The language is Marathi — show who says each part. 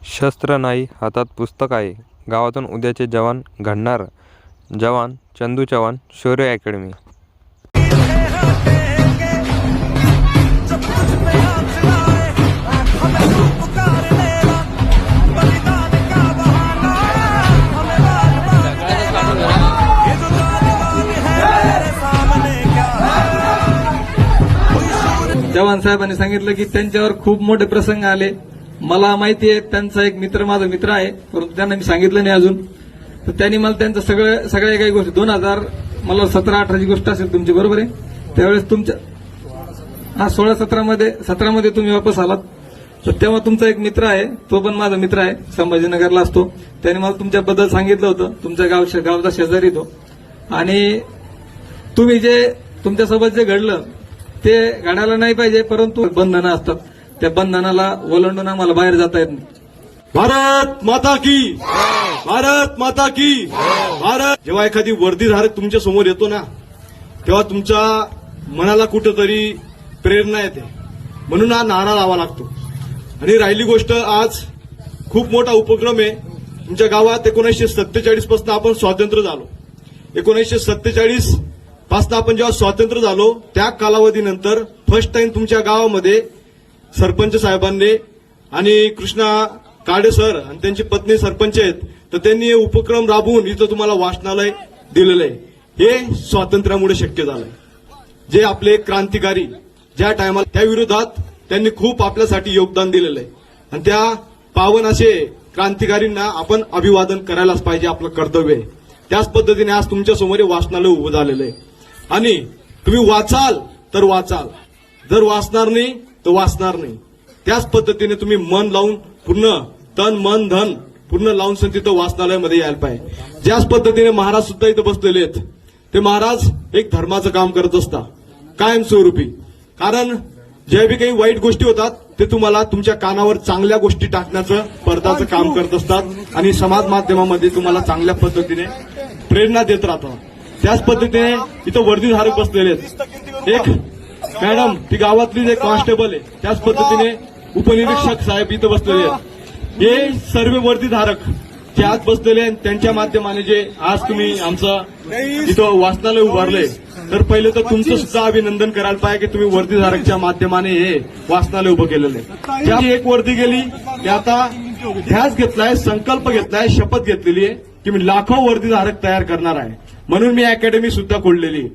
Speaker 1: शस्त्र नाही, हातात पुस्तक आहे. गावातून उद्याचे जवान घडणार. जवान चंदू चव्हाण, शौर्य अकॅडमी.
Speaker 2: जवान साहेबांनी सांगितलं की त्यांच्यावर खूप मोठे प्रसंग आले. मला माहिती आहे त्यांचा एक मित्र माझा मित्र आहे, परंतु त्यांना मी सांगितलं नाही अजून. तर त्यांनी मला त्यांचं सगळ्या काही गोष्टी 2000 मला 17-18ची गोष्ट असेल तुमची, बरोबर आहे. त्यावेळेस तुमच्या 16-17मध्ये तुम्ही वापस आलात. तर तेव्हा तुमचा एक मित्र आहे, तो पण माझा मित्र आहे, संभाजीनगरला असतो. त्याने मला तुमच्याबद्दल सांगितलं होतं. तुमच्या गावचा शेजारी तो. आणि तुम्ही जे तुमच्यासोबत जे घडलं ते घडायला नाही पाहिजे, परंतु बंधनं असतात. त्या बंधनाला ओलांडून आम्हाला बाहेर जाता येत नाही.
Speaker 3: भारत माता की, भारत माता की, भारत. जेव्हा एखादी वर्दीधारक तुमच्या समोर येतो ना, तेव्हा तुमच्या मनाला कुठंतरी प्रेरणा येते. म्हणून हा नारा लावा लागतो. आणि राहिली गोष्ट, आज खूप मोठा उपक्रम आहे तुमच्या गावात. 1947 पासून आपण स्वातंत्र्य झालो. 1947 पासून आपण जेव्हा स्वातंत्र्य झालो, त्या कालावधीनंतर फर्स्ट टाइम तुमच्या गावामध्ये सरपंच साहेबांनी आणि कृष्णा काडे सर आणि त्यांची पत्नी सरपंच आहेत, तर त्यांनी हे उपक्रम राबवून इथं तुम्हाला वाचनालय दिलेलं आहे. हे स्वातंत्र्यामुळे शक्य झालंय. जे आपले क्रांतिकारी ज्या टायमाला त्या विरोधात त्यांनी खूप आपल्यासाठी योगदान दिलेलं आहे. आणि त्या पावन असे क्रांतिकारींना आपण अभिवादन करायलाच पाहिजे, आपलं कर्तव्य आहे. त्याच पद्धतीने आज तुमच्या समोर वाचनालय उभं झालेलं आहे. आणि तुम्ही वाचाल तर वाचाल, जर वाचणार नाही तर वाचणार नाही. त्याच पद्धतीने तुम्ही मन लावून, पूर्ण तन मन धन पूर्ण लावून तिथं वाचनालयामध्ये यायला पाहिजे. ज्याच पद्धतीने महाराज सुद्धा इथं बसलेले आहेत, ते महाराज एक धर्माचं काम करत असतात कायमस्वरूपी. कारण जे बी काही वाईट गोष्टी होतात ते तुम्हाला तुमच्या कानावर चांगल्या गोष्टी टाकण्याचं, पडद्याचं काम करत असतात आणि समाज माध्यमामध्ये तुम्हाला चांगल्या पद्धतीने प्रेरणा देत राहतात. त्याच पद्धतीने इथं वर्दीधारक बसलेले आहेत. एक मॅडम, ती गावातली जे कॉन्स्टेबल आहे, त्याच पद्धतीने उपनिरीक्षक साहेब इथं बसलेले आहेत. हे सर्व वर्दीधारक जे आज बसलेले आहेत, त्यांच्या माध्यमाने जे आज तुम्ही आमचं इथं वाचनालय उभारलंय, तर पहिले तर तुमचं सुद्धा अभिनंदन करायला पाहिजे की तुम्ही वर्दीधारकच्या माध्यमाने हे वाचनालय उभं केलेलं आहे. ज्या एक वर्दी गेली, ते आता ध्यास घेतलाय, संकल्प घेतलाय, शपथ घेतलेली आहे की मी लाखो वर्दीधारक तयार करणार आहे. म्हणून मी अकॅडमी सुद्धा खोललेली.